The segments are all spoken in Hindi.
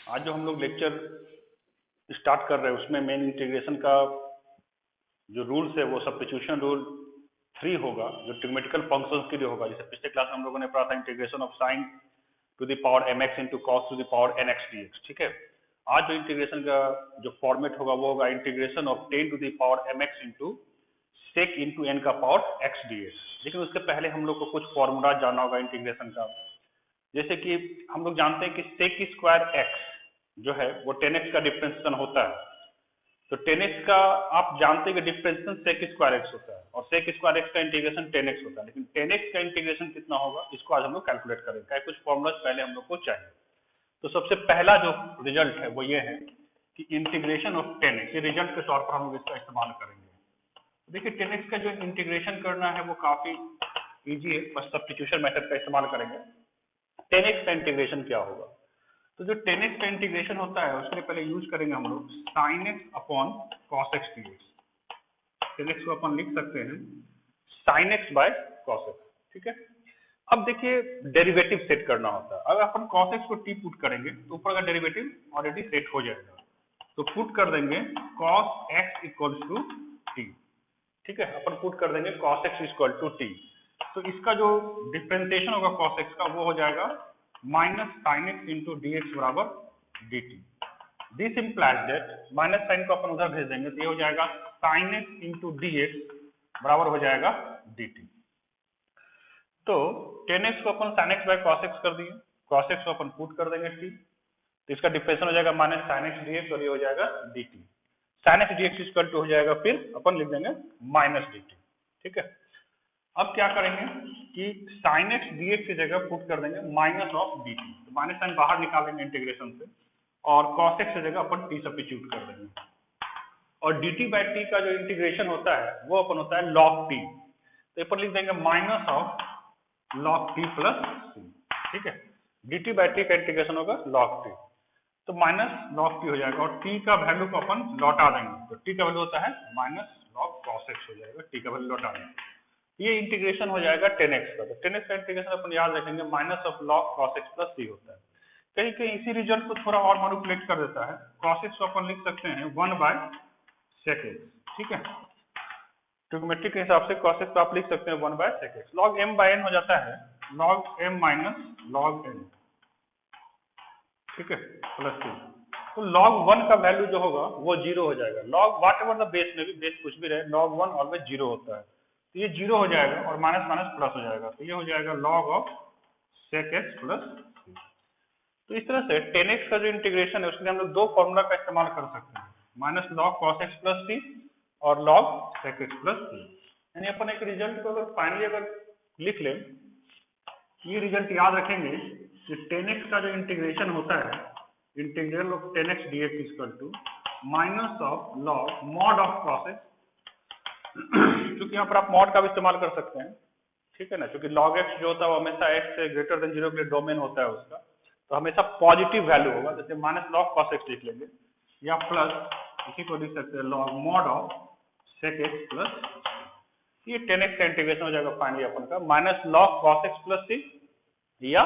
आज जो हम लोग लेक्चर स्टार्ट कर रहे हैं उसमें मेन इंटीग्रेशन का जो रूल्स है वो सब्स्टिट्यूशन रूल 3 होगा, जो ट्रिग्मेटिकल फंक्शंस के लिए होगा। जैसे पिछले क्लास में हम लोगों ने पढ़ा था integration of sine to the power mx into cos two the power nx dx। ठीक है, आज जो इंटीग्रेशन का जो फॉर्मेट होगा वो होगा integration of 10 to the power mx into sec into n का पावर x dx। लेकिन उसके पहले हम लोग को कुछ फॉर्मूला जानना होगा इंटीग्रेशन का। जैसे कि हम लोग जानते हैं कि सेक स्क्वायर एक्स जो है वो 10x का डिफरेंशिएशन होता है। तो 10x का आप जानते हैं कि डिफरेंशिएशन सेक स्क्वायर एक्स होता है और सेक स्क्वायर एक्स का इंटीग्रेशन 10x होता है। लेकिन 10x का इंटीग्रेशन कितना होगा इसको आज हम लोग कैलकुलेट करेंगे। कुछ फॉर्मूलाज पहले हम लोग को चाहिए। तो सबसे पहला जो रिजल्ट है वो ये है कि इंटीग्रेशन ऑफ 10x, ये रिजल्ट के तौर पर हम लोग इसका इस्तेमाल करेंगे। देखिए 10x का जो इंटीग्रेशन करना है वो काफी इजी है, बस सब्स्टिट्यूशन मेथड का इस्तेमाल करेंगे। 10x का इंटीग्रेशन क्या होगा? तो जो 10x का इंटीग्रेशन होता है उसके लिए पहले यूज करेंगे हम लोग sin x upon cos x dx। 10x को अपन लिख सकते हैं sin x by cos x। ठीक है, अब देखिए डेरिवेटिव सेट करना होता है। अगर अपन cos x को t पुट करेंगे तो ऊपर का डेरिवेटिव ऑलरेडी सेट हो जाएगा। तो पुट कर देंगे cos x equals to t। ठीक है, अपन पुट कर देंगे cos x equal to t। तो इसका जो डिफरेंशिएशन होगा cos x का वो हो जाएगा minus sine x into d x बराबर d t. This implies that minus sine को अपन उधर भेज देंगे तो ये हो जाएगा sine x into d x बराबर हो जाएगा डी टी। तो 10x को अपन sine x by cos x कर दिए, कॉस एक्स को अपन पुट कर देंगे टी, तो इसका डिफरेंशियल हो जाएगा minus sine x d x और ये हो जाएगा d t. Sine x d x equal to हो जाएगा, फिर अपन लिख देंगे माइनस डी टी। ठीक है, अब क्या करेंगे कि sin x dx की जगह पुट कर देंगे माइनस ऑफ dt। तो माइनस साइन बाहर निकाल देंगे इंटीग्रेशन से और cos x की जगह अपन t सब्स्टिट्यूट कर देंगे। और dt बाय t का जो इंटीग्रेशन होता है वो अपन होता है log t। तो अपन लिख देंगे minus of log t plus c। ठीक है, dt बाय t का इंटीग्रेशन होगा log t, तो माइनस log t हो जाएगा और t का वैल्यू को अपन लौटा देंगे। तो t का वैल्यू होता है माइनस log cos x हो जाएगा, t का वैल्यू लौटा देंगे। ये इंटीग्रेशन हो जाएगा 10x का। तो 10x का इंटीग्रेशन अपन याद रखेंगे minus of log cos x plus c होता है। कहीं कहीं इसी रिजल्ट को थोड़ा और मैनिपुलेट कर देता है। cos x को अपन लिख सकते हैं 1 बाय sec x। ठीक है, ट्रिग्नोमेट्री के हिसाब से cos x को आप लिख सकते हैं 1 by sec x। log m by n हो जाता है log m minus log n। ठीक है, प्लस c। तो log 1 का वैल्यू जो होगा वो 0 हो जाएगा। log whatever the base में भी, बेस कुछ भी रहे, log 1 ऑलवेज 0 होता है। तो ये 0 हो जाएगा और माइनस माइनस प्लस हो जाएगा। तो ये हो जाएगा log of sec x plus c। तो इस तरह से 10x का जो इंटीग्रेशन है उसके लिए हम लोग दो फॉर्मूला का इस्तेमाल कर सकते हैं, minus log cos x plus c और log sec x plus c। यानी अपन एक रिजल्ट को अगर फाइनली अगर लिख लें, ये रिजल्ट याद रखेंगे कि 10x का जो इंटीग्रेशन होता है integral of 10x dx equal to minus of log mod of cos x। क्योंकि यहाँ पर आप मॉड का भी इस्तेमाल कर सकते हैं। ठीक है ना, क्योंकि log x जो होता है वो हमेशा x से ग्रेटर देन 0 के लिए डोमेन होता है उसका, तो हमेशा पॉजिटिव वैल्यू होगा। जैसे माइनस log cos x लिख लेंगे या प्लस इसी को लिख सकते हैं log mod of sec x plus. ये 10x का इंटीग्रेशन हो जाएगा फाइनली अपन का minus log cos x plus c या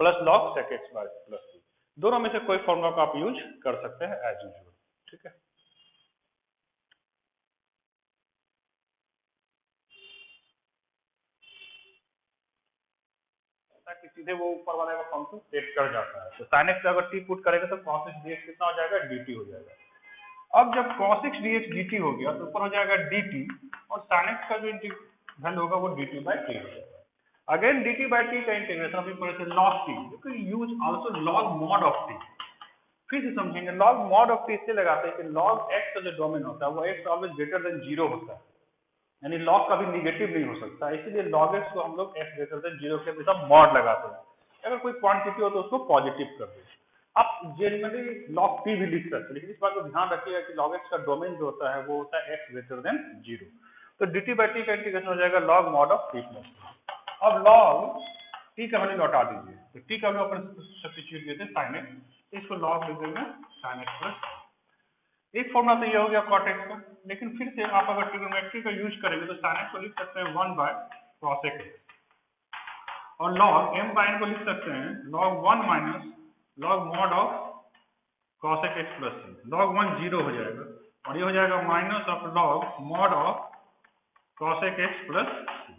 plus log sec x plus c। दोनों में से कोई फॉर्मूला को आप यूज कर सकते हैं एज यूजुअल। ठीक है, कि सीधे वो ऊपर वाले का फंक्शन सेट कर जाता है। तो sin x अगर t पुट करेगा तो cos x dx कितना हो जाएगा, dt हो जाएगा। अब जब cos x dx dt हो गया तो ऊपर हो जाएगा dt और sin x का जो वैल्यू होगा वो dt बाय t हो जाएगा। अगेन dt बाय t का इंटीग्रेशन अभी पढ़े थे log t, क्योंकि use also log mod of t। फिर से समझेंगे, log mod ऑफ t इसलिए लगाते हैं कि log x का जो डोमेन होता है वो x ऑलवेज ग्रेटर देन 0 होता है, यानी log कभी निगेटिव नहीं हो सकता। इसीलिए log x को हम लोग x ग्रेटर देन 0 के हमेशा मॉड लगाते हैं। अगर कोई क्वांटिटी हो तो उसको पॉजिटिव कर दे। आप जनरली log p भी लिख सकते हैं, लेकिन इस बात को ध्यान रखिएगा कि log x का डोमेन जो होता है वो होता है x ग्रेटर देन 0। तो dt बाय t का इंटीग्रेशन हो जाएगा log mod of t plus. अब log t का वैल्यू लौटा दीजिए, तो t का वैल्यू अपन सब्स्टिट्यूट किए थे sin x, इसको log लिख देंगे sin x प्लस। एक फॉर्मूला तो ये हो गया cot x का, लेकिन फिर से आप अगर ट्रिग्नोमेट्री का यूज करेंगे तो sin x को लिख सकते हैं 1 बाय cos x और log m बाय n को लिख सकते हैं log 1 minus log mod of cosec x plus c, log 1 0 हो जाएगा और ये हो जाएगा minus of log mod of cosec x plus c.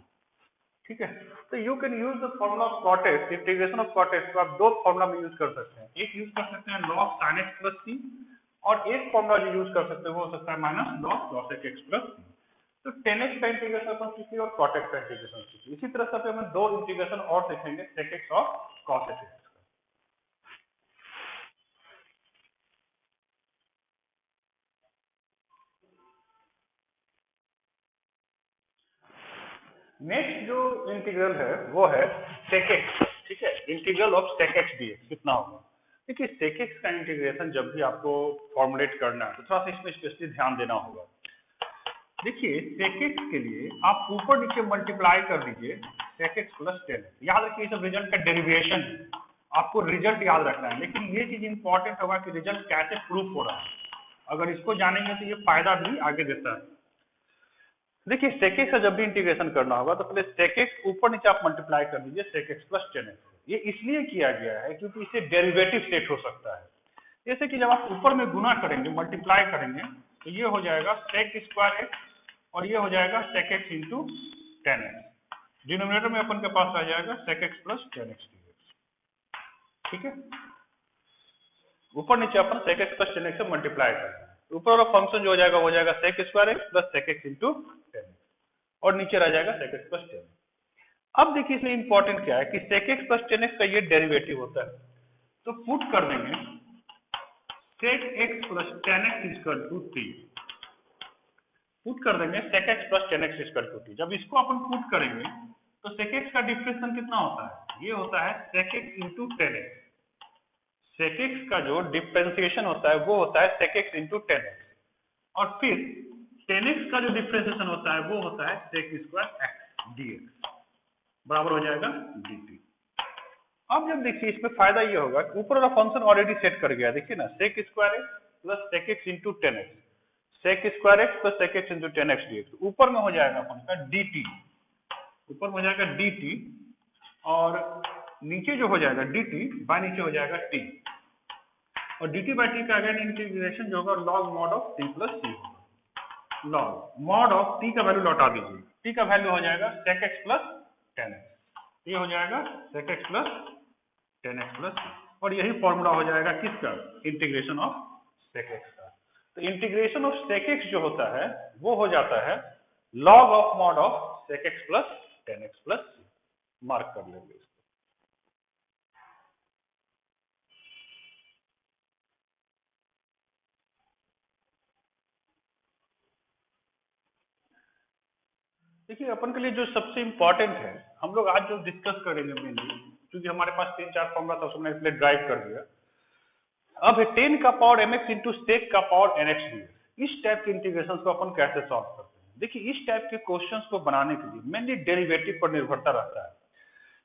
ठीक है, तो you can use the formula of cot x, integration of cot x को आप दो फॉर्मूला में यूज कर सकते हैं। एक यूज कर सकते हैं log sin x प्लस सी और एक फॉर्मूला जो यूज कर सकते हैं वो हो सकता है minus log cosec x plus c. तो tan x का इंटीग्रेशन अपन सीखे और cot x का इंटीग्रेशन सीखे। इसी तरह से हम दो इंटीग्रेशन और सीखेंगे sec x और cos x। नेक्स्ट जो इंटीग्रल है वो है sec x। ठीक है, integral of sec x dx कितना होगा। देखिए sec x का इंटीग्रेशन जब भी आपको फॉर्मुलेट करना है तो थोड़ा सा इसमें स्पेशली ध्यान देना होगा। देखिए sec x के लिए आप ऊपर नीचे मल्टीप्लाई कर दीजिए sec x plus tan x। याद रखिए ये सब रिजल्ट का डेरिवेशन है, आपको रिजल्ट याद रखना है, लेकिन ये चीज इंपॉर्टेंट होगा कि रिजल्ट कैसे प्रूफ हो रहा है। अगर इसको जानेंगे तो ये फायदा भी आगे देता है। देखिए sec x का जब भी इंटीग्रेशन करना होगा तो पहले sec x ऊपर नीचे आप मल्टीप्लाई कर दीजिए sec x plus tan x। ये इसलिए किया गया है क्योंकि इससे डेरिवेटिव सेट हो सकता है। जैसे कि जब आप ऊपर में गुना करेंगे, मल्टीप्लाई करेंगे, तो ये हो जाएगा sec स्क्वायर x और ये हो जाएगा sec x into tan x। Denominator में अपन के पास आ जाएगा sec x plus tan x dx। ठीक है, ऊपर नीचे अपन sec x plus tan x से मल्टीप्लाई करेंगे, ऊपर वाला फंक्शन जो हो जाएगा sec square x plus sec x into tan x और नीचे रह जाएगा sec x plus tan x। अब देखिए इसमें इंपॉर्टेंट क्या है कि sec x plus tan x का ये डेरिवेटिव होता है, तो पुट कर देंगे sec x plus tan x equal to t। Put कर देंगे sec x plus tan x equal to t। जब इसको अपन पुट करेंगे तो sec x का डिफरेंशिएशन कितना होता है, ये होता है sec x into tan x। sec x का जो डिफरेंशिएशन होता है वो होता है sec x into tan x और फिर tan x का जो डिफरेंशिएशन होता है वो होता है sec स्क्वायर x dx बराबर हो जाएगा dt। अब जब देखिए इसमें फायदा ये होगा कि ऊपर वाला फंक्शन ऑलरेडी सेट कर गया, देखिए ना sec square x plus sec x into tan x, sec square x plus sec x into tan x dx। ऊपर में हो जाएगा अपन का dt, ऊपर में हो जाएगा dt और नीचे जो हो जाएगा dt बाय नीचे हो जाएगा t और dt बाय t का अगेन इंटीग्रेशन जो होगा log mod of t plus c होगा। log mod ऑफ t का वैल्यू लौटा दीजिए, t का वैल्यू हो जाएगा sec x plus tan x, ये हो जाएगा sec x plus tan x plus c और यही फॉर्मूला हो जाएगा किसका, इंटीग्रेशन ऑफ sec x का। तो इंटीग्रेशन ऑफ sec x जो होता है वो हो जाता है log of mod of sec x plus tan x plus c। Mark कर लेंगे इसको। देखिए अपन के लिए जो सबसे इंपॉर्टेंट है, हम लोग आज जो डिस्कस करेंगे मेनली, क्योंकि हमारे पास 3-4 फॉर्मूला था उसमें इसलिए ड्राइव कर दिया। अब है 10 का पावर mx इंटू sec का पावर nx dx। इस टाइप के इंटीग्रेशन को अपन कैसे सॉल्व करते हैं। देखिए इस टाइप के क्वेश्चंस को बनाने के लिए मेनली डेरिवेटिव पर निर्भरता रहता है।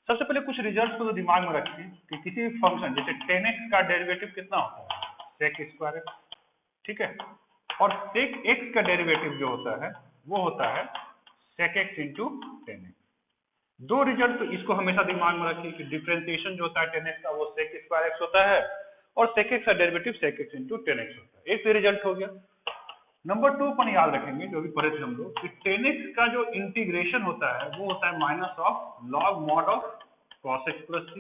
सबसे पहले कुछ रिजल्ट्स को तो दिमाग में रखिए कि किसी भी फंक्शन जैसे 10x का डेरिवेटिव कितना होता है, sec स्क्वायर x। ठीक है, और sec x का डेरिवेटिव जो होता है वो होता है sec x into tan x। दो रिजल्ट तो इसको हमेशा दिमाग में रखिए कि डिफरेंशिएशन जो होता है tan x का वो sec स्क्वायर x होता है और sec x का derivative sec x into tan x होता है। एक तो रिजल्ट हो गया। नंबर 2 अपन याद रखेंगे जो भी पढ़े थे हम लोग कि tan x का जो इंटीग्रेशन होता है वो होता है minus of log mod of cos x plus c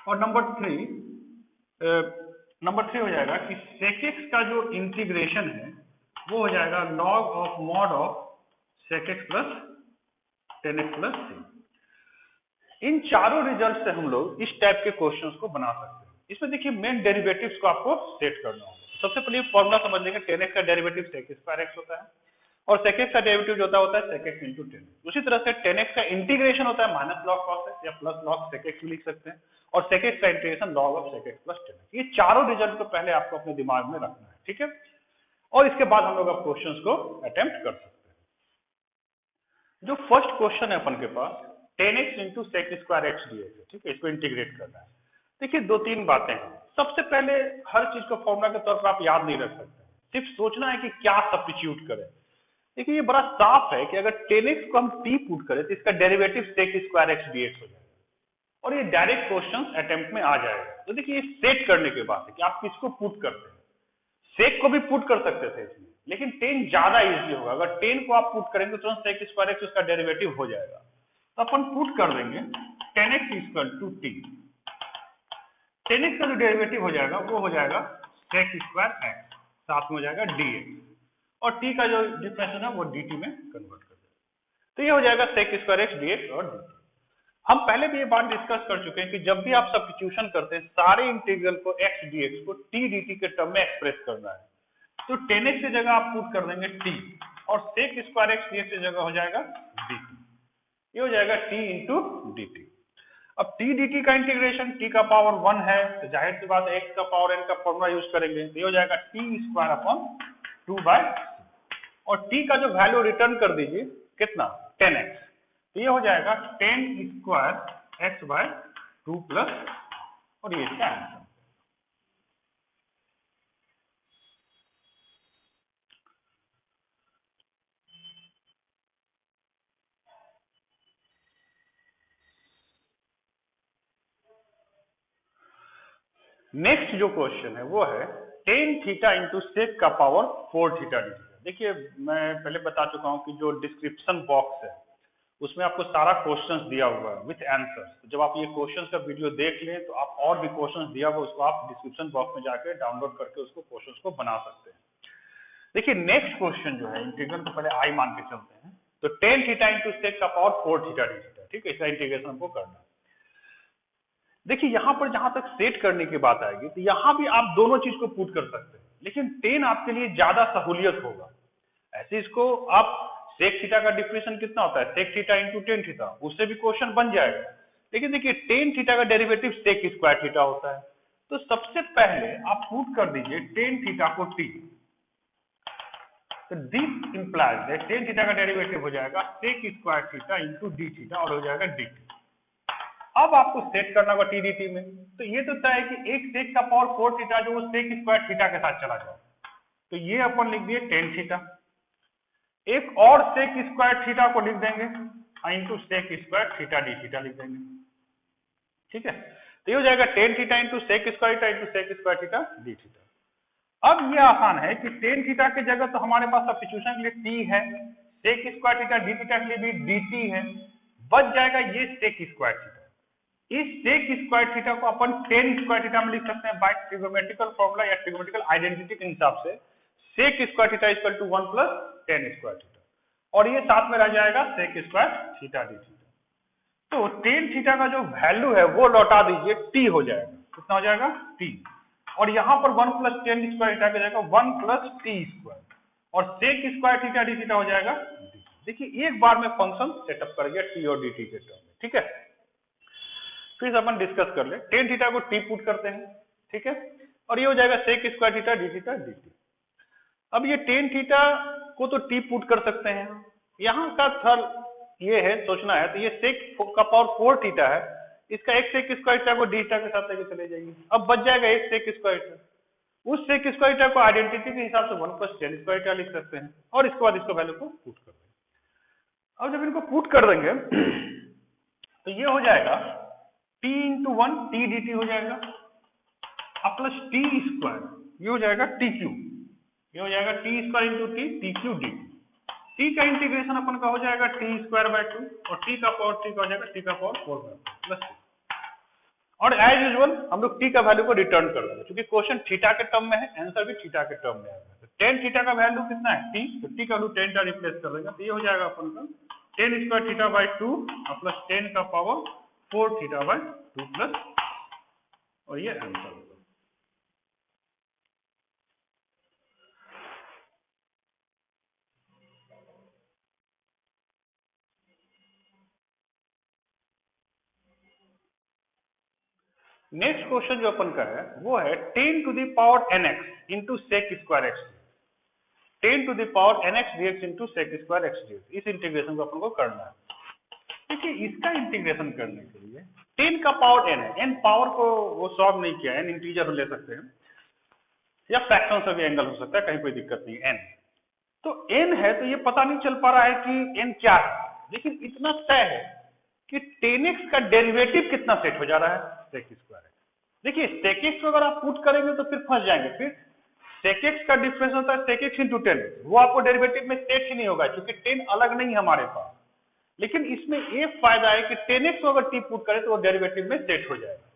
और नंबर 3 हो जाएगा कि sec x का जो इंटीग्रेशन है वो हो जाएगा log of mod of sec x plus tan x plus c। इन चारों रिजल्ट से हम लोग इस टाइप के क्वेश्चंस को बना सकते हैं। इसमें देखिए मेन डेरिवेटिव्स को आपको सेट करना होगा। सबसे पहले फॉर्मूला समझ लेंगे, tan x का डेरिवेटिव sec स्क्वायर x होता है और sec x का डेरिवेटिव जो होता है sec x into tan x। उसी तरह से tan x का इंटीग्रेशन होता है माइनस log cos x या प्लस log sec x भी लिख सकते हैं और sec x का integration log of sec x plus tan x। ये चारों रिजल्ट को पहले आपको अपने दिमाग में रखना है, ठीक है, और इसके बाद हम लोग अब क्वेश्चंस को अटेम्प्ट कर सकते हैं। जो फर्स्ट क्वेश्चन है अपन के पास tan x into sec square x dx है, ठीक है, इसको इंटीग्रेट करना है। देखिए 2-3 बातें हैं। सबसे पहले हर चीज को फॉर्मूला के तौर पर आप याद नहीं रख सकते, सिर्फ सोचना है कि क्या सब्स्टिट्यूट करें। देखिए ये बड़ा साफ है कि अगर tan x को हम t पुट करें तो इसका derivative sec square x dx हो जाएगा और ये डायरेक्ट क्वेश्चन अटेम्प्ट में आ जाएगा। तो देखिए सेट करने के बाद है कि आप किसको पुट करते हैं। सेक को भी पुट कर सकते थे इसमें, लेकिन टेन ज्यादा इजी होगा। अगर टेन को आप पुट करेंगे तो सेक स्क्वायर एक्स उसका डेरिवेटिव हो जाएगा। तो अपन पुट कर देंगे tan x equal to t. Tan x का जो डेरिवेटिव हो जाएगा वो हो जाएगा सेक स्क्वायर एक्स, साथ में हो जाएगा डी एक्स, और टी का जो डिफरेंस है ना वो डी टी में कन्वर्ट कर देगा। तो ये हो जाएगा sec square x d x और डी टी। हम पहले भी ये बात डिस्कस कर चुके हैं कि जब भी आप सब्स्टिट्यूशन करते हैं सारे इंटीग्रल को एक्स डी एक्स को टी डी टी के टर्म में एक्सप्रेस करना है। तो टेन एक्स की जगह आप पुट कर देंगे टी, और sec square x d x की जगह हो जाएगा डी टी। ये हो जाएगा टी इंटू डी टी। अब टी डी टी का इंटीग्रेशन टी का पावर 1 है, तो जाहिर सी बात है एक्स का पावर एन का फॉर्मूला यूज करेंगे। तो ये हो जाएगा टी स्क्वायर अपॉन 2/, और टी का जो वैल्यू रिटर्न कर दीजिए कितना 10x। तो ये हो जाएगा 10 स्क्वायर एक्स बाय 2 प्लस, और ये इसका आंसर। नेक्स्ट जो क्वेश्चन है वो है टेन थीटा इंटू सेक का पावर 4 थीटा डी थीटा। देखिए मैं पहले बता चुका हूं कि जो डिस्क्रिप्शन बॉक्स है उसमें आपको सारा क्वेश्चंस दिया हुआ है विथ आंसर्स। तो जब आप ये क्वेश्चंस का वीडियो देख लें तो आप और भी क्वेश्चंस दिया हुआ उसको आप डिस्क्रिप्शन बॉक्स में जाके डाउनलोड करके उसको क्वेश्चंस को बना सकते हैं। देखिए नेक्स्ट क्वेश्चन जो है इंटीग्रल को पहले आई मान के चलते हैं। तो टेन थीटा इंटू सेक का पावर 4 थीटा डी थीटा, ठीक है, इसका इंटीग्रेशन हमको करना है। देखिए यहां पर जहां तक सेट करने की बात आएगी तो यहां भी आप दोनों चीज को पुट कर सकते हैं, लेकिन टेन आपके लिए ज्यादा सहूलियत होगा। ऐसे इसको आप सेक थीटा का डिफरेंशियल कितना होता है, sec theta into tan theta, उससे भी क्वेश्चन बन जाएगा। लेकिन देखिए टेन थीटा का डेरिवेटिव सेक स्क्वायर थीटा होता है। तो सबसे पहले आप पुट कर दीजिए टेन थीटा को टी। तो this implies that tan theta का डेरिवेटिव हो जाएगा sec square theta into d theta, और हो जाएगा डी टी। अब आपको सेट करना होगा टी डी टी में। तो ये तो तय है कि एक सेक का पावर 4 थीटा जो वो सेक स्क्वायर थीटा के साथ चला जाए, तो ये अपन लिख दिए टेन थीटा। एक और सेक स्क्वायर थीटा को लिख देंगे into sec square theta d theta लिख देंगे, ठीक है। तो ये हो जाएगा tan theta into sec square theta into sec square theta d theta. अब ये आसान है कि टेन थीटा की जगह तो हमारे पास सब्स्टिट्यूशन के लिए टी है, sec square theta d theta के लिए भी डी टी है, बच जाएगा ये सेक स्क्वायर थीटा। इस सेक स्क्वायर थीटा को अपन टेन स्क्वायर थीटा में लिख सकते हैं बाय ट्रिगोनोमेट्रिकल फॉर्मूला या ट्रिगोनोमेट्रिकल आइडेंटिटी के हिसाब से। Sec square theta equal to 1 plus tan square theta, और ये साथ में रह जाएगा sec square theta d theta. तो टेन थीटा का जो वैल्यू है वो लौटा दीजिए, टी हो जाएगा, कितना हो जाएगा टी, और यहां पर 1 प्लस टेन स्क्वायर थीटा का जाएगा 1 प्लस टी स्क्वायर, और sec square theta d theta हो जाएगा डी। देखिए एक बार में फंक्शन सेटअप कर गया टी और डी टी के टर्म में, ठीक है। फिर अपन डिस्कस कर ले, टेन थीटा को टी पुट करते हैं, ठीक है, और ये हो जाएगा sec square theta d theta d t. अब ये टेन थीटा को तो टी पुट कर सकते हैं, यहाँ का थर ये है सोचना है, तो ये सेक का पावर 4 थीटा है, इसका एक सेक स्क्वायर थीटा को डी थीटा के साथ लेके चले जाइए। अब बच जाएगा एक सेक स्क्वायर थीटा, उस सेक स्क्वायर थीटा को आइडेंटिटी के हिसाब से 1 प्लस टेन स्क्वायर थीटा लिख सकते हैं, और इसके बाद इसको वैल्यू को पुट कर देंगे। अब जब इनको पुट कर देंगे तो ये हो जाएगा t into 1 T d T हो जाएगा, अब प्लस टी स्क्वायर, ये हो जाएगा टी क्यू, ये हो जाएगा T square into T T Q D T. T का इंटीग्रेशन अपन का हो जाएगा टी स्क्वायर बाय 2, और टी का पावर टी का हो जाएगा टी का पावर 4 बाय प्लस टी। और एज यूजुअल हम लोग टी का वैल्यू को रिटर्न कर देंगे, क्योंकि क्वेश्चन थीटा के टर्म में है, आंसर भी थीटा के टर्म में है। तो टेन थीटा का वैल्यू कितना है टी, तो टी का वैल्यू टेन का रिप्लेस कर देंगे, तो ये हो जाएगा अपन का ten square theta by 2 plus ten का पावर 4 थीटा बाय 2 प्लस, और ये आंसर होगा। नेक्स्ट क्वेश्चन जो अपन का है वो है 10 to the power nx into sec square x, 10 to the power nx dx into sec square x dx। इस इंटीग्रेशन को अपन को करना है। देखिए इसका इंटीग्रेशन करने के लिए 10 का पावर n है, n पावर को वो सॉल्व नहीं किया, n इंटीजर ले सकते हैं या फ्रैक्शन से भी एंगल हो सकता है, कहीं कोई दिक्कत नहीं। n तो n है, तो ये पता नहीं चल पा रहा है कि n क्या है, लेकिन इतना तय है कि 10x का डेरिवेटिव कितना सेट हो जा रहा है सेक स्क्वायर एक्स। देखिए sec x को अगर आप पुट करेंगे तो फिर फंस जाएंगे। फिर sec x का डिफरेंस होता है sec x इंटू 10, वो आपको डेरिवेटिव में सेट ही नहीं होगा क्योंकि 10 अलग नहीं है हमारे पास। लेकिन इसमें एक फायदा है कि 10x को अगर t पुट करें तो वो डेरिवेटिव में सेट हो जाएगा।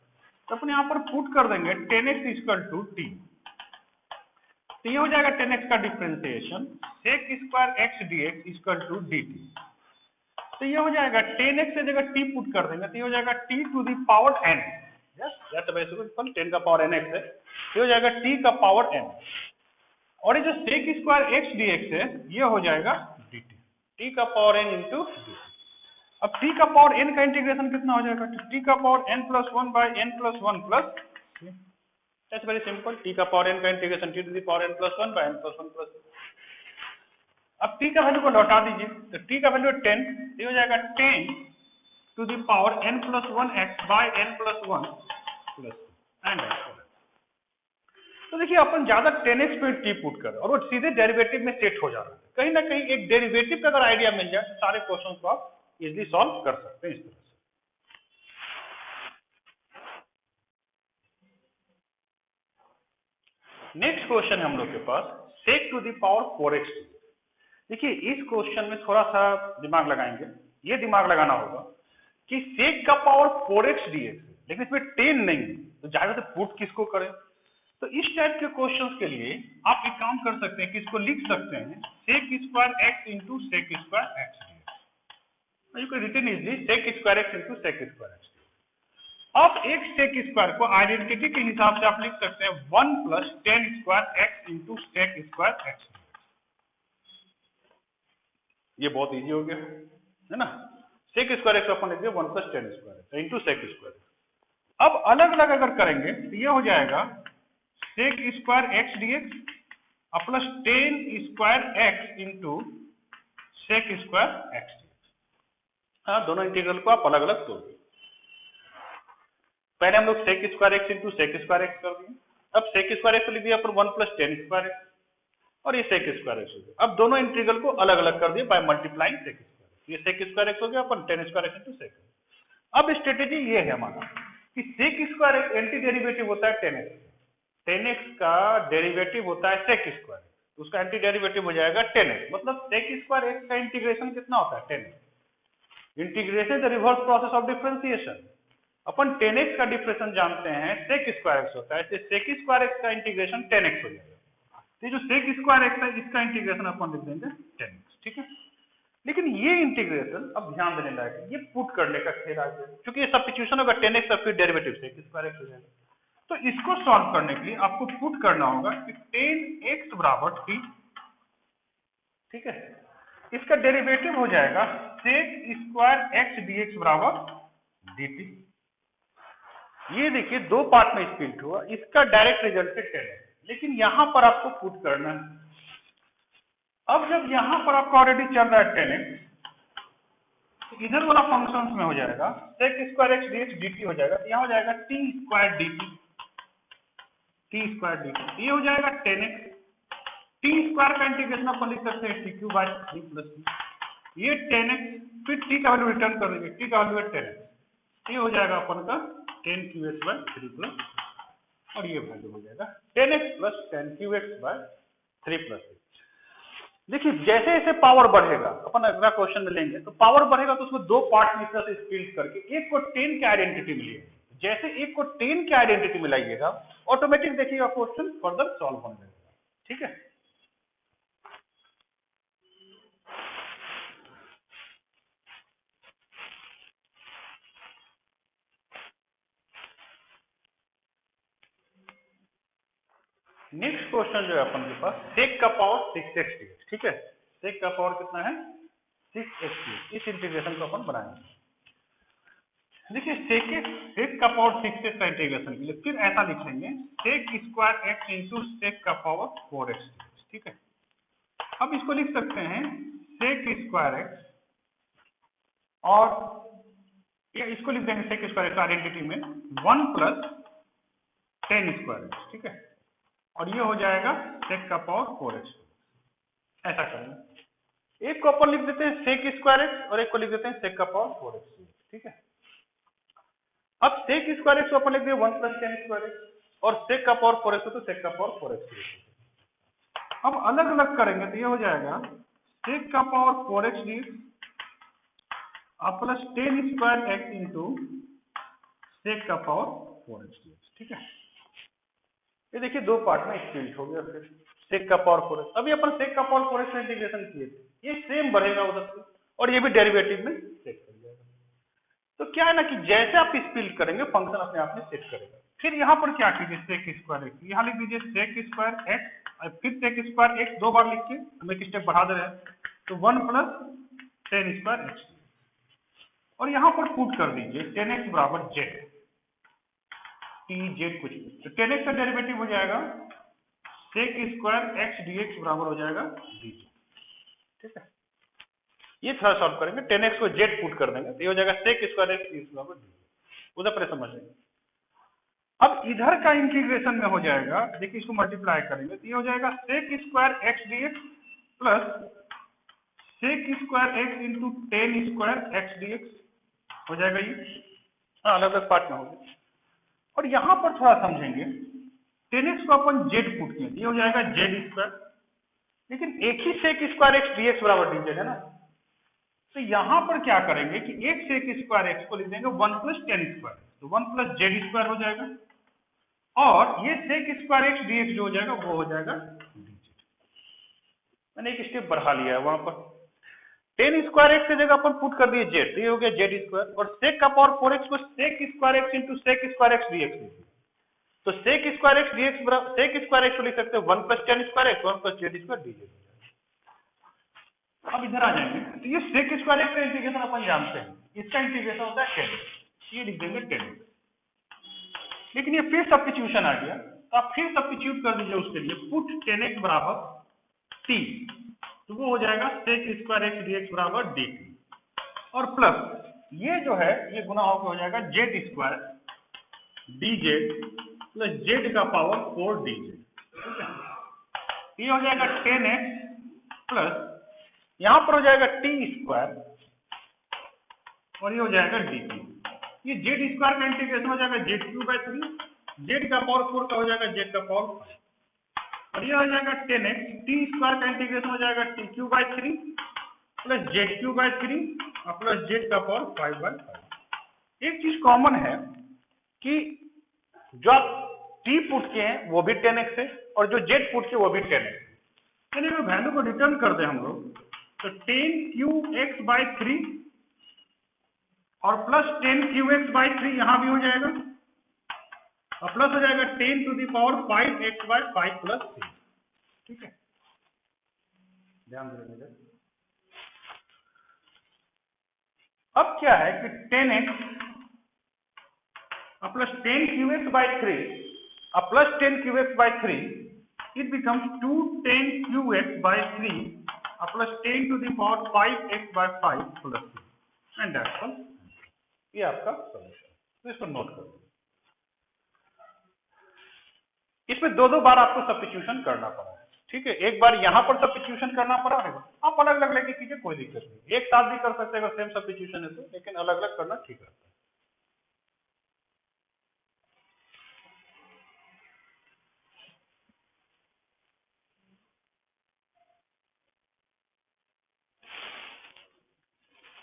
तो अपन यहाँ पर पुट कर देंगे 10x इक्वल टू t, तो ये हो जाएगा 10x का differentiation sec square x dx equal to dt। तो ये हो जाएगा 10x से जगह t पुट कर देंगे तो ये हो जाएगा t to the power n, या तो वैसे 10 का पावर nx है, ये हो जाएगा t का पावर n। और ये जो sec स्क्वायर x dx है ये हो जाएगा dt, t का पावर n इंटू dt। अब t का पावर n का इंटीग्रेशन कितना हो जाएगा, तो t का power n plus 1 by n plus 1 plus, that's very simple, t का पावर n का integration t to the power n plus 1 by n plus 1 plus. अब t का वैल्यू को लौटा दीजिए, तो t का वैल्यू 10, ये हो जाएगा 10 to the power n plus 1x by n plus 1 plus and x। तो देखिए अपन ज्यादा 10x पे t पुट कर और वो सीधे डेरिवेटिव में सेट हो जा रहा है। कहीं ना कहीं एक डेरिवेटिव का अगर आइडिया मिल जाए तो सारे क्वेश्चन को आप इजिली सॉल्व कर सकते हैं इस तरह से। नेक्स्ट क्वेश्चन है हम लोग के पास sec to the power 4x। देखिए इस क्वेश्चन में थोड़ा सा दिमाग लगाएंगे, ये दिमाग लगाना होगा कि sec का पावर 4x dx है लेकिन इसमें 10 नहीं है, तो जाहिर है पुट किसको करें। तो इस टाइप के क्वेश्चंस के लिए आप एक काम कर सकते हैं कि इसको लिख सकते हैं sec square x into sec square x dx। You can written easily sec square x into sec square x। अब एक sec स्क्वायर को आइडेंटिटी के हिसाब से आप लिख सकते हैं 1 plus 10 square x into sec square x। ये बहुत इजी हो गया है ना, sec स्क्वायर x अपन लिख दिया 1 plus 10 square into sec square. अब अलग अलग अगर करेंगे तो ये हो जाएगा sec square x dx plus 10 square x into sec square x dx। हाँ, दोनों इंटीग्रल को आप अलग अलग तोड़ दिए। पहले हम लोग sec square x into sec square x कर दिए, अब sec स्क्वायर x लिख दिया पर 1 प्लस 10 स्क्वायर x और ये sec स्क्वायर x हो गया। अब दोनों इंटीग्रल को अलग अलग कर दिए बाय मल्टीप्लाइंग sec स्क्वायर, ये sec स्क्वायर x हो गया अपन 10 स्क्वायर x इंटू sec। अब स्ट्रेटेजी ये है हमारा कि sec square x anti derivative होता है 10x, 10x का डेरिवेटिव होता है sec स्क्वायर, उसका एंटी डेरिवेटिव हो जाएगा 10x, मतलब sec स्क्वायर x का इंटीग्रेशन कितना होता है 10x। Integration the reverse process of differentiation. Upon 10x का डिफरेंशिएशन जानते हैं sec स्क्वायर x होता है, इसलिए sec स्क्वायर x का इंटीग्रेशन 10x हो जाएगा। तो जो sec स्क्वायर x है इसका इंटीग्रेशन अपन लिख देंगे 10x, ठीक है। लेकिन ये इंटीग्रेशन अब ध्यान देने लायक है, ये पुट करने का खेल आ गया क्योंकि ये सब्स्टिट्यूशन होगा 10x और फिर डेरिवेटिव sec स्क्वायर x हो जाएगा। तो इसको सॉल्व करने के लिए आपको पुट करना होगा कि 10x बराबर t, ठीक है, इसका डेरिवेटिव हो जाएगा sec स्क्वायर x dx बराबर dt। ये देखिए दो पार्ट में स्प्लिट हुआ, इसका डायरेक्ट रिजल्ट है 10x, लेकिन यहां पर आपको पुट करना है। अब जब यहां पर आपका ऑलरेडी चल रहा है 10x, तो इधर वाला फंक्शंस में हो जाएगा sec square x dx dt हो जाएगा, तो यहां हो जाएगा t square dt, t square dt, ये हो जाएगा 10x। t स्क्वायर का इंटीग्रेशन अपन लिख सकते हैं t cube by 3 plus t, ये 10x, फिर t का वैल्यू रिटर्न कर देंगे, t का वैल्यू है 10x, ये हो जाएगा अपन का 10qx बाय 3 प्लस, और ये वैल्यू हो जाएगा 10x plus 10qx bye 3 plus. देखिए जैसे जैसे पावर बढ़ेगा, अपन अगला क्वेश्चन में लेंगे, तो पावर बढ़ेगा तो उसको दो पार्ट में इस तरह से स्प्लिट करके एक को 10 की आइडेंटिटी मिलेगी, जैसे एक को 10 की आइडेंटिटी मिलाइएगा ऑटोमेटिक देखिएगा क्वेश्चन फर्दर सॉल्व होने लगेगा, ठीक है। नेक्स्ट क्वेश्चन जो है अपन के पास sec का पावर 6x dx, ठीक है, sec का पावर कितना है 6x dx, इस इंटीग्रेशन को अपन बनाएंगे। देखिए sec का पावर 6x का इंटीग्रेशन के लिए फिर ऐसा लिखेंगे sec square x into sec का पावर 4x dx, ठीक है। अब इसको लिख सकते हैं sec स्क्वायर x, और इसको लिख देंगे sec स्क्वायर x आइडेंटिटी में 1 प्लस 10 स्क्वायर x, ठीक है, और ये हो जाएगा sec का पावर 4x। ऐसा करेंगे, एक को अपन लिख देते हैं sec स्क्वायर x और एक को लिख देते हैं sec का पावर 4x, ठीक है। अब sec स्क्वायर एक्स को अपन लिख दिए 1 प्लस टेन स्क्वायर एक्स और sec का पावर 4x हो तो sec का पावर 4x। अब अलग अलग करेंगे तो ये हो जाएगा sec का पावर 4x dx अब plus tan square x into sec का पावर 4x dx। ठीक है, ये देखिए दो पार्ट में स्प्लिट हो गया। फिर sec का पावर 4x, अभी अपन sec का पावर 4x में इंटीग्रेशन किए थे, ये सेम बढ़ेगा उधर से और ये भी डेरिवेटिव में सेट कर जाएगा। तो क्या है ना कि जैसे आप स्प्लिट करेंगे फंक्शन अपने आप में सेट करेगा। फिर यहाँ पर क्या कीजिए sec स्क्वायर एक्स, यहाँ लिख दीजिए sec स्क्वायर एक्स, फिर sec स्क्वायर एक्स दो बार लिख के हम एक स्टेप बढ़ा दे रहे हैं तो 1 प्लस टेन स्क्वायर एक्स और यहाँ पर पुट कर दीजिए टेन एक्स बराबर जेड टी जेड कुछ भी, तो टेन एक्स का डेरिवेटिव हो जाएगा sec स्क्वायर एक्स dx बराबर हो जाएगा dt। ठीक है, ये थोड़ा सॉल्व करेंगे, टेन एक्स को जेड पुट कर देंगे तो ये हो जाएगा sec स्क्वायर एक्स dx बराबर dt। उधर पर समझ लेंगे। अब इधर का इंटीग्रेशन में हो जाएगा, देखिए इसको मल्टीप्लाई करेंगे तो ये हो जाएगा sec square x dx plus sec square x into ten square x dx हो जाएगा ये। हाँ, अलग अलग पार्ट में होगा। और यहां पर थोड़ा समझेंगे, टेन एक्स को अपन जेड पुट किए, ये हो जाएगा जेड स्क्वायर, लेकिन एक ही sec स्क्वायर एक्स dx बराबर dz है ना, तो यहां पर क्या करेंगे कि एक sec स्क्वायर एक्स को लिख देंगे 1 प्लस टेन स्क्वायर, तो 1 प्लस जेड स्क्वायर हो जाएगा और ये sec स्क्वायर एक्स dx जो हो जाएगा वो हो जाएगा dz। मैंने एक स्टेप बढ़ा लिया है, वहां पर टेन स्क्वायर एक्स की जगह अपन पुट कर दिए जेड, तो ये हो गया जेड स्क्वायर और sec का पावर 4x को sec square x into sec square x dx लिखिए, तो sec स्क्वायर एक्स dx बराबर sec स्क्वायर एक्स को लिख सकते हैं 1 plus tan square x 1 plus Z square dz। अब इधर आ जाएंगे तो ये sec स्क्वायर एक्स का इंटीग्रेशन अपन जानते हैं, इसका इंटीग्रेशन होता है टेन, ये लिख देंगे टेन। लेकिन ये फिर सब्स्टिट्यूशन आ गया, तो आप फिर सब्स्टिट्यूट कर दीजिए उसके लिए, पुट टेन एक्स बराबर टी, तो वो हो जाएगा sec स्क्वायर एक्स dx बराबर dt और प्लस ये जो है ये गुना होकर हो जाएगा Z square dz plus Z का पावर 4 dz। ये हो जाएगा टेन एक्स प्लस यहां पर हो जाएगा टी स्क्वायर और ये हो जाएगा dt। ये जेड स्क्वायर का इंटीग्रेशन हो जाएगा Z Q by three, Z का पावर 4 का हो जाएगा जेड का पावर 5 और ये हो जाएगा टेन एक्स, टी स्क्वायर का इंटीग्रेशन हो जाएगा T Q by three plus Z Q by three और प्लस जेड का पावर 5 बाई 5। एक चीज कॉमन है कि जो आप टी पुट के हैं वो भी टेन एक्स है और जो जेड पुट के वो भी टेन एक्स है, यानी वैल्यू को रिटर्न कर दे हम लोग तो ten q x by three और plus ten q x by three यहां भी हो जाएगा और प्लस हो जाएगा ten to the power 5 x by 5 plus 3। ठीक है, ध्यान देंगे। अब क्या है कि ten x plus ten q x by three plus ten q x by three it becomes 2 10 q x by three plus ten to the power 5 x by 5 plus 3 and that's all. ये आपका सॉल्यूशन, तो इसको नोट कर दो। इसमें दो दो बार आपको सब्स्टिट्यूशन करना पड़ा है। ठीक है, एक बार यहां पर सब्स्टिट्यूशन करना पड़ा है, आप अलग अलग लेके कीजिए कोई दिक्कत नहीं, एक साथ भी कर सकते हैं अगर सेम सब्स्टिट्यूशन है तो, लेकिन अलग अलग करना ठीक रहता है।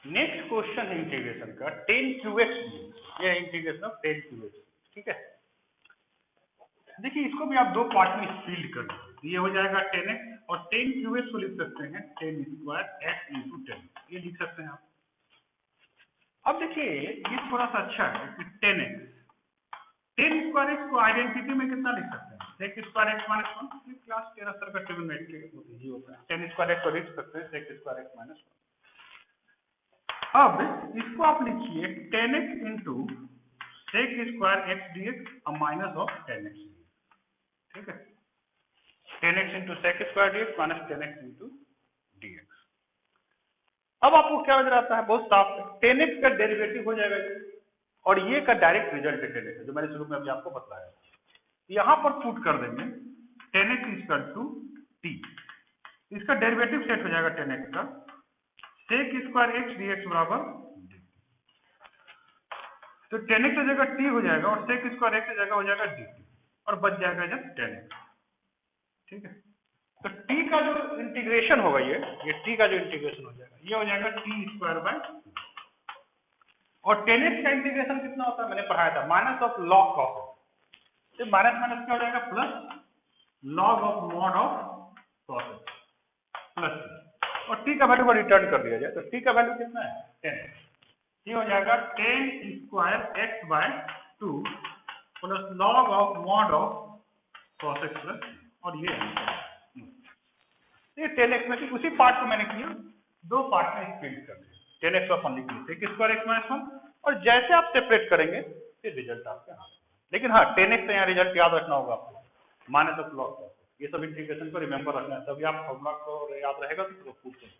नेक्स्ट क्वेश्चन है इंटीग्रेशन का टेन क्यू एक्स, ये integration of ten q x. ठीक है, देखिए इसको भी आप दो पार्ट में स्प्लिट कर दीजिए, ये हो जाएगा टेन एक्स और टेन क्यू एक्स को लिख सकते हैं ten square x into ten, ये लिख सकते हैं आप। अब देखिए ये थोड़ा सा अच्छा है कि ten x, tan square x को आइडेंटिटी में कितना लिख सकते हैं sec square x minus one, class 13 sir का ट्रिग्नोमेट्री होता है, टेन स्क्वायर एक्स को लिख सकते हैं sec square x minus one. अब इसको आप लिखिए tan x into sec square x d x minus of tan x. ठीक है, tan x into sec square d x minus tan x into d x. अब आपको क्या नजर आता है, बहुत साफ है, टेन एक्स का डेरिवेटिव हो जाएगा और ये का डायरेक्ट रिजल्ट है टेन एक्स, जो मैंने शुरू में अभी आपको बताया। यहां पर पुट कर देंगे tan x equal to t, इसका डेरिवेटिव सेट हो जाएगा टेन एक्स का sec square x d x बराबर डी। तो 10x की जगह t हो जाएगा और sec स्क्वायर x की जगह हो जाएगा dt और बच जाएगा जब 10x। ठीक है, तो t का जो इंटीग्रेशन होगा ये t का जो इंटीग्रेशन हो जाएगा ये हो जाएगा t स्क्वायर बाय, और 10x का इंटीग्रेशन कितना होता है मैंने पढ़ाया था, माइनस ऑफ लॉग कॉस, तो माइनस माइनस क्या हो जाएगा plus log of mod of cos plus, और t का वैल्यू को रिटर्न कर दिया जाए तो t का वैल्यू कितना है 10, ये हो जाएगा 10 square x by 2 plus log of mod of cos x plus, और ये ये 10x में उसी पार्ट को मैंने किया दो पार्ट में स्प्लिट कर दिया, 10x अपन लिख लिया sec स्क्वायर x माइनस 1, और जैसे आप सेपरेट करेंगे फिर रिजल्ट आपके हाथ में। लेकिन हाँ 10x से यहाँ रिजल्ट याद रखना होगा आपको, माइनस ऑफ लॉग, ये सब इंटीग्रेशन को रिमेंबर रखना है, तभी आप फॉर्मूला को याद रहेगा तो पूछते हैं।